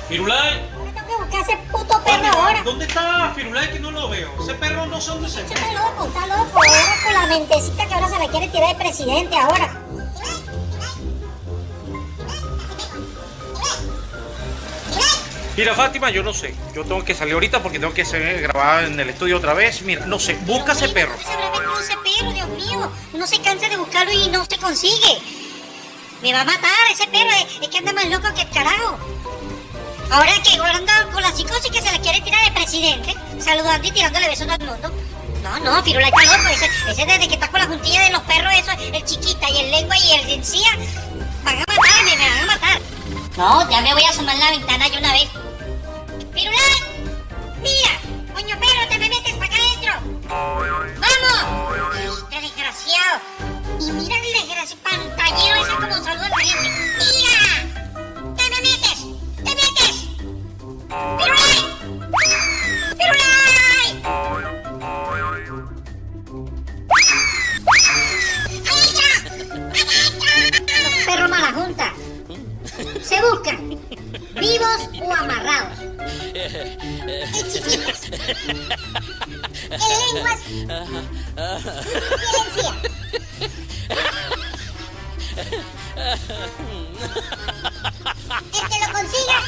Firulay. Tengo que buscar ese puto perro ahora. ¿Dónde está Firulay que no lo veo? Ese perro no sé dónde se Está fue. loco, está loco. Ahora con la mentecita que ahora se la quiere tirar de presidente ahora. Mira, Fátima, yo no sé. Yo tengo que salir ahorita porque tengo que grabar en el estudio otra vez. Mira, no sé, busca ese perro. ¿Dónde se habrá metido ese perro, Dios mío? Uno se cansa de buscarlo y no se consigue. Me va a matar ese perro, es que anda más loco que el carajo. Ahora que anda con la psicosis que se le quiere tirar de presidente, saludando y tirándole besos a todo el mundo. No, Firula está loco, ese desde que está con la juntilla de los perros, eso, el chiquita y el lengua y el encía, van a matarme, me van a matar. No, ya me voy a asomar la ventana yo una vez. ¡Firula! ¡Mira! ¡Coño perro, te me metes para acá adentro! ¡Vamos! ¡Este desgraciado! Y mira el desgraciado pantallero ese como saluda a la gente. ¡Mira! ¡Te me metes! ¡Te metes! ¡Firulay! ¡Firulay! Los perros mala junta. Se buscan, vivos o amarrados. El chiquitas, el lenguas y el encía. El que lo consiga